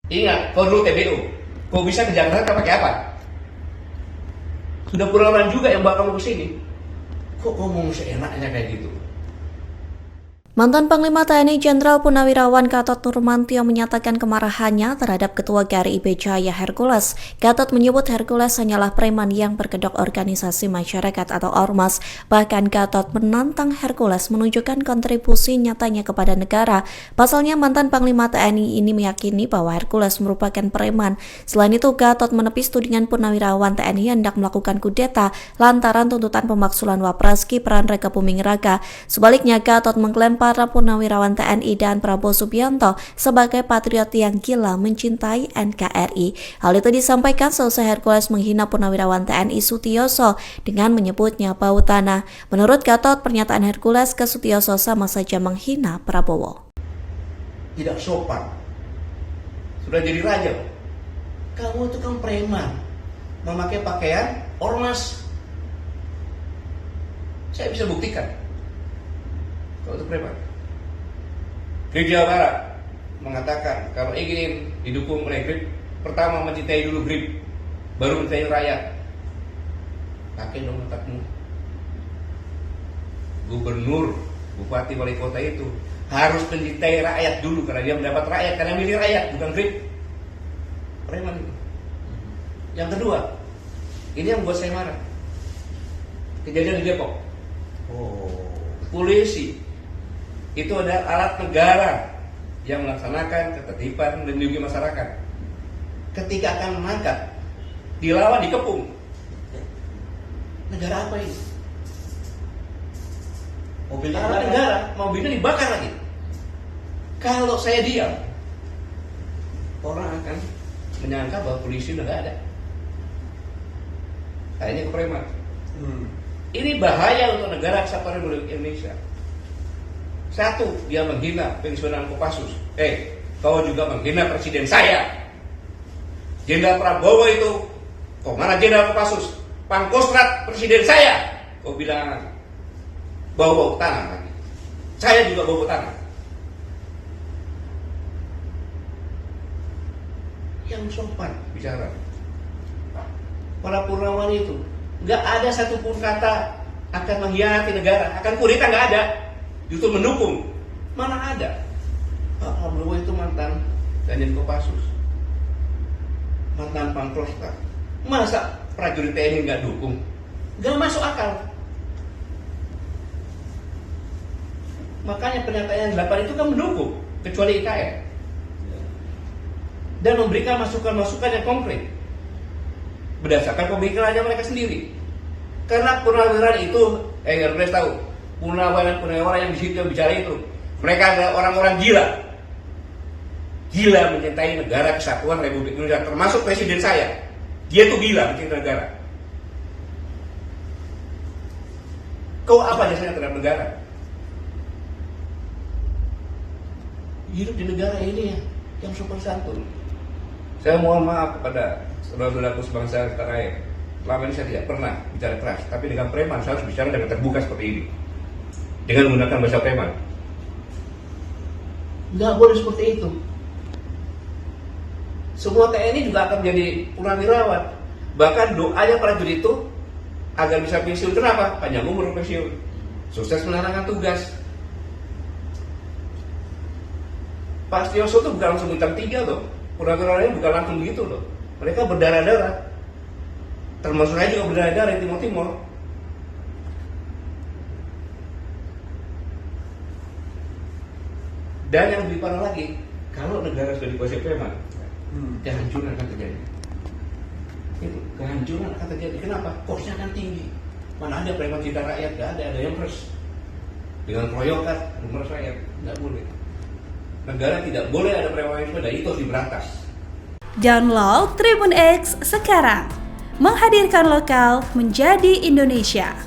Ingat, kau dulu TBO. Kau bisa ke Jakarta pakai apa? Sudah Purnawan juga yang bawa kamu ke sini. Kok ngomong seenaknya kayak gitu? Mantan Panglima TNI Jenderal Purnawirawan Gatot Nurmantio menyatakan kemarahannya terhadap Ketua GRIB Jaya Hercules. Gatot menyebut Hercules hanyalah preman yang berkedok organisasi masyarakat atau ormas. Bahkan Gatot menantang Hercules menunjukkan kontribusi nyatanya kepada negara. Pasalnya mantan Panglima TNI ini meyakini bahwa Hercules merupakan preman. Selain itu, Gatot menepis tudingan Purnawirawan TNI hendak melakukan kudeta lantaran tuntutan pemaksulan Wapres Gibran Rakabuming Raka. Sebaliknya, Gatot mengklaim para Purnawirawan TNI dan Prabowo Subianto sebagai patriot yang gila mencintai NKRI. Hal itu disampaikan selesai Hercules menghina Purnawirawan TNI Sutioso dengan menyebutnya bau tanah. Menurut Gatot, pernyataan Hercules ke Sutioso sama saja menghina Prabowo. Tidak sopan. Sudah jadi raja. Kamu itu kan preman. Memakai pakaian ormas. Saya bisa buktikan. Kalau itu preman. Grip Jawa Barat mengatakan kalau ingin didukung oleh Grip, pertama mencintai dulu Grip, baru mencintai rakyat. Pakai dong otakmu. Gubernur, bupati, wali kota itu harus mencintai rakyat dulu karena dia mendapat rakyat, karena milih rakyat, bukan Grip. Preman itu. Yang kedua, ini yang buat saya marah. Kejadian di Depok. Polisi itu adalah alat negara yang melaksanakan ketertiban dan melindungi masyarakat. Ketika akan menangkap, dilawan, dikepung. Negara apa ini? Mobilnya negara, mobilnya dibakar lagi. Kalau saya diam, orang akan menyangka bahwa polisi udah gak ada. Kayaknya ke preman. Ini bahaya untuk negara kesatuan Republik Indonesia. Satu, dia menghina pensiunan Kopassus. Kau juga menghina presiden saya. Jenderal Prabowo itu, kok mana Jenderal Kopassus? Pangkostrat presiden saya. Kau bilang bau-bau tanah lagi. Saya juga bau tanah. Yang sopan bicara. Para Purnawan itu nggak ada satupun kata akan mengkhianati negara, akan kudeta, nggak ada. Justru mendukung. Mana ada? Pak Prabowo itu mantan Danjen Kopassus, mantan Pangkostrat. Masa prajurit TNI nggak dukung? Nggak masuk akal. Makanya pernyataan 8 itu kan mendukung, kecuali IKN, dan memberikan masukan-masukan yang konkret berdasarkan pemikirannya mereka sendiri. Karena purnawirawan itu, Hercules tahu, purnawirawan yang di situ yang bicara itu, mereka adalah orang-orang gila. Gila mencintai negara kesatuan Republik Indonesia, termasuk presiden saya. Dia tuh gila mencintai negara. Kau apa jasanya terhadap negara? Hidup di negara ini yang sopan santun. Saya mohon maaf kepada saudara-saudaraku sebangsa setanah air. Selama ini saya tidak pernah bicara keras, tapi dengan preman saya harus bicara dengan terbuka seperti ini, dengan menggunakan bahasa preman. Nggak boleh seperti itu. Semua TNI juga akan menjadi purnawirawan. Bahkan doanya prajurit itu agar bisa pensiun. Kenapa? Panjang umur pensiun, sukses menjalankan tugas. Pak Sutioso itu bukan langsung bintang 3 loh. Purnawirawannya bukan langsung begitu loh. Mereka berdarah-darah. Termasuk saya juga berdarah-darah di Timur-Timur. Dan yang lebih parah lagi, kalau negara sudah dikuasai preman, kehancuran akan terjadi. Itu kehancuran akan terjadi. Kenapa? Kosnya akan tinggi. Mana ada preman cinta rakyat? Gak ada yang meres. Dengan keroyokan, meres rakyat, nggak boleh. Negara tidak boleh ada premanisme, dan itu harus diberantas. Download Tribun X sekarang, menghadirkan lokal menjadi Indonesia.